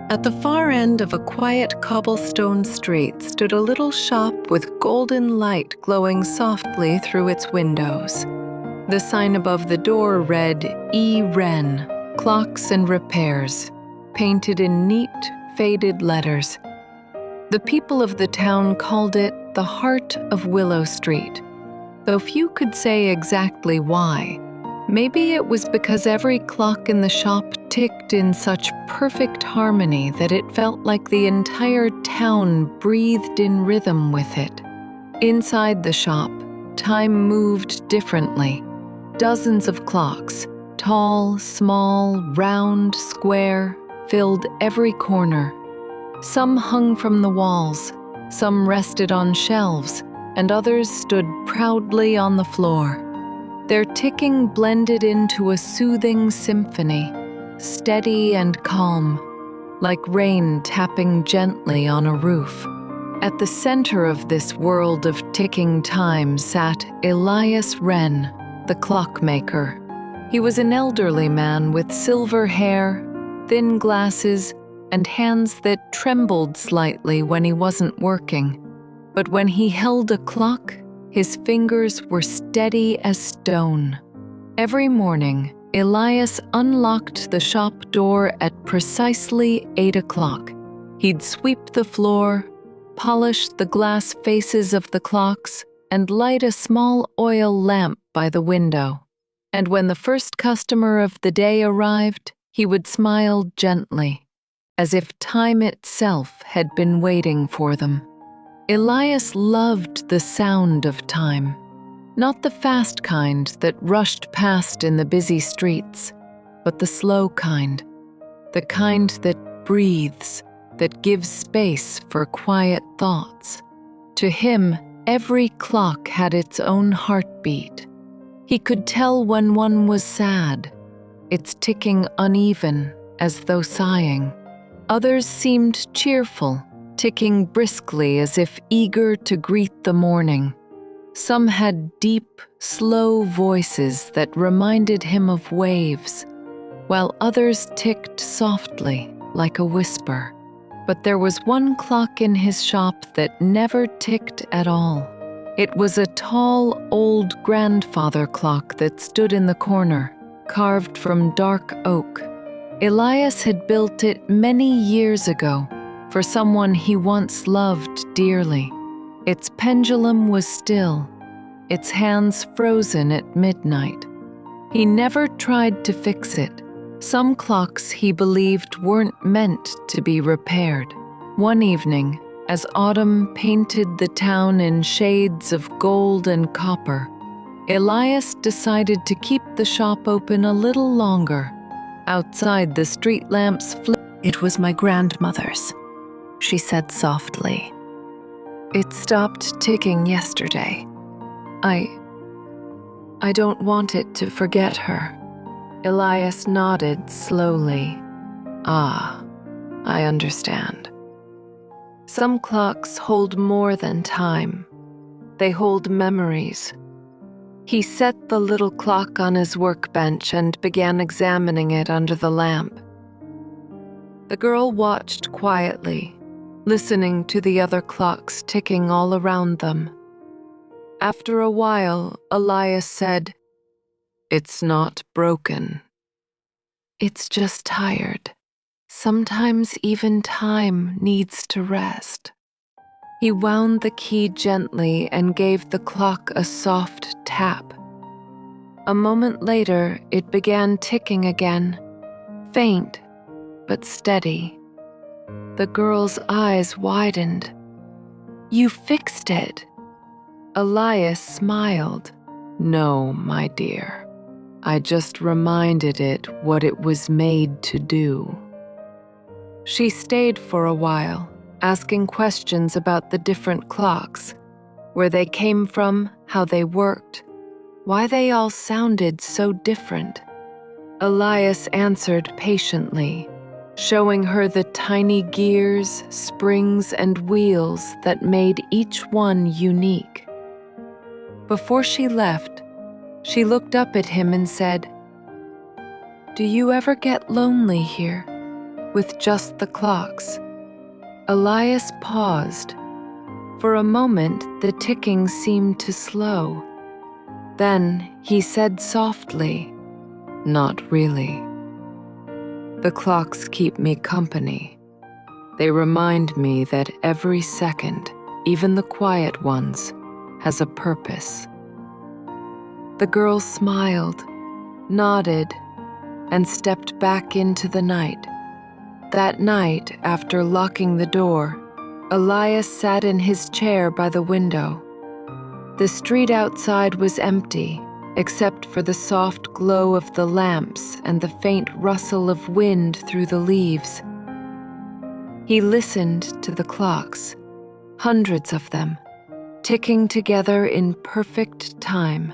At the far end of a quiet cobblestone street stood a little shop with golden light glowing softly through its windows. The sign above the door read, E. Wren, Clocks and Repairs, painted in neat, faded letters. The people of the town called it the heart of Willow Street, though few could say exactly why. Maybe it was because every clock in the shop ticked in such perfect harmony that it felt like the entire town breathed in rhythm with it. Inside the shop, time moved differently. Dozens of clocks, tall, small, round, square, filled every corner. Some hung from the walls, some rested on shelves, and others stood proudly on the floor. Their ticking blended into a soothing symphony, steady and calm, like rain tapping gently on a roof. At the center of this world of ticking time sat Elias Wren, the clockmaker. He was an elderly man with silver hair, thin glasses, and hands that trembled slightly when he wasn't working. But when he held a clock, his fingers were steady as stone. Every morning, Elias unlocked the shop door at precisely 8 o'clock. He'd sweep the floor, polish the glass faces of the clocks, and light a small oil lamp by the window. And when the first customer of the day arrived, he would smile gently, as if time itself had been waiting for them. Elias loved the sound of time, not the fast kind that rushed past in the busy streets, but the slow kind, the kind that breathes, that gives space for quiet thoughts. To him, every clock had its own heartbeat. He could tell when one was sad, its ticking uneven as though sighing. Others seemed cheerful, ticking briskly as if eager to greet the morning. Some had deep, slow voices that reminded him of waves, while others ticked softly, like a whisper. But there was one clock in his shop that never ticked at all. It was a tall, old grandfather clock that stood in the corner, carved from dark oak. Elias had built it many years ago, for someone he once loved dearly. Its pendulum was still, its hands frozen at midnight. He never tried to fix it. Some clocks he believed weren't meant to be repaired. One evening, as autumn painted the town in shades of gold and copper, Elias decided to keep the shop open a little longer. Outside, the street lamps flickered. "It was my grandmother's," she said softly. "It stopped ticking yesterday. I don't want it to forget her." Elias nodded slowly. "Ah, I understand. Some clocks hold more than time. They hold memories." He set the little clock on his workbench and began examining it under the lamp. The girl watched quietly, listening to the other clocks ticking all around them. After a while, Elias said, "It's not broken. It's just tired. Sometimes even time needs to rest." He wound the key gently and gave the clock a soft tap. A moment later, it began ticking again, faint but steady. The girl's eyes widened. "You fixed it." Elias smiled. "No, my dear. I just reminded it what it was made to do." She stayed for a while, asking questions about the different clocks, where they came from, how they worked, why they all sounded so different. Elias answered patiently, showing her the tiny gears, springs, and wheels that made each one unique. Before she left, she looked up at him and said, "Do you ever get lonely here, with just the clocks. Elias paused. For a moment, the ticking seemed to slow. Then he said softly, "Not really. The clocks keep me company. They remind me that every second, even the quiet ones, has a purpose." The girl smiled, nodded, and stepped back into the night. That night, after locking the door, Elias sat in his chair by the window. The street outside was empty, except for the soft glow of the lamps and the faint rustle of wind through the leaves. He listened to the clocks, hundreds of them, ticking together in perfect time.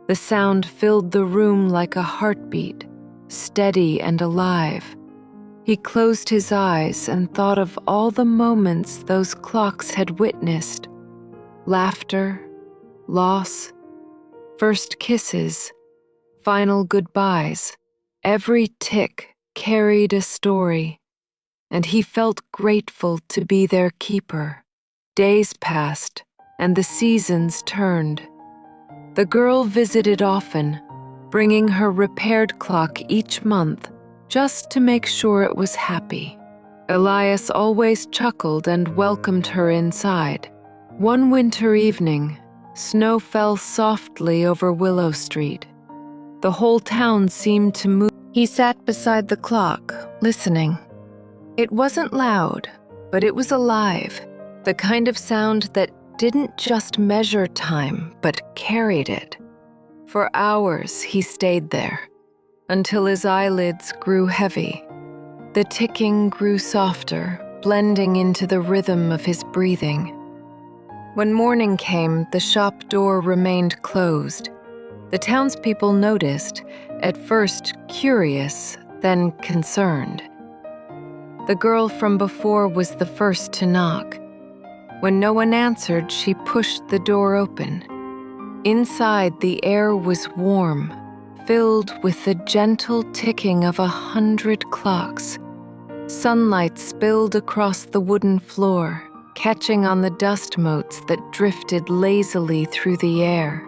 The sound filled the room like a heartbeat, steady and alive. He closed his eyes and thought of all the moments those clocks had witnessed: laughter, loss, first kisses, final goodbyes. Every tick carried a story, and he felt grateful to be their keeper. Days passed, and the seasons turned. The girl visited often, bringing her repaired clock each month just to make sure it was happy. Elias always chuckled and welcomed her inside. One winter evening, snow fell softly over Willow Street. The whole town seemed to move. He sat beside the clock, listening. It wasn't loud, but it was alive, the kind of sound that didn't just measure time, but carried it. For hours he stayed there, until his eyelids grew heavy. The ticking grew softer, blending into the rhythm of his breathing. When morning came, the shop door remained closed. The townspeople noticed, at first curious, then concerned. The girl from before was the first to knock. When no one answered, she pushed the door open. Inside, the air was warm, filled with the gentle ticking of 100 clocks. Sunlight spilled across the wooden floor, catching on the dust motes that drifted lazily through the air.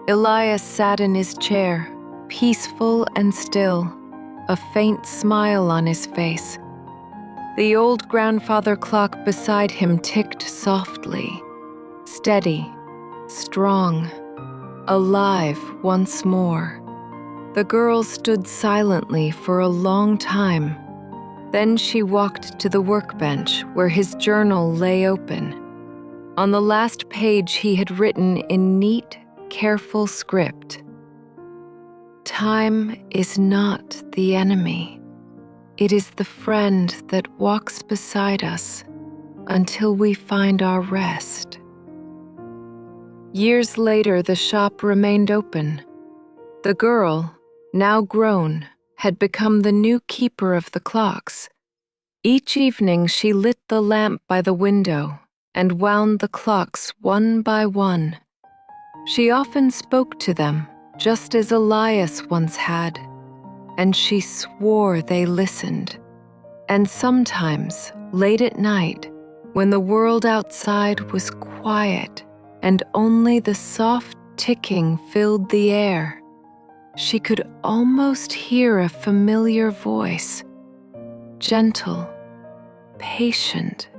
Elias sat in his chair, peaceful and still, a faint smile on his face. The old grandfather clock beside him ticked softly, steady, strong, alive once more. The girl stood silently for a long time. Then she walked to the workbench where his journal lay open. On the last page he had written in neat, careful script, "Time is not the enemy. It is the friend that walks beside us until we find our rest." Years later, the shop remained open. The girl, now grown, had become the new keeper of the clocks. Each evening she lit the lamp by the window and wound the clocks one by one. She often spoke to them, just as Elias once had, and she swore they listened. And sometimes, late at night, when the world outside was quiet and only the soft ticking filled the air, she could almost hear a familiar voice, gentle, patient,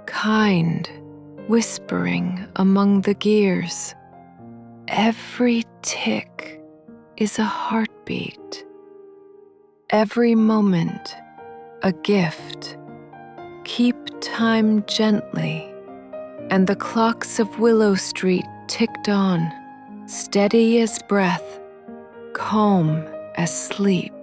kind, whispering among the gears. Every tick is a heartbeat. Every moment, a gift. Keep time gently. And the clocks of Willow Street ticked on, steady as breath, calm as sleep.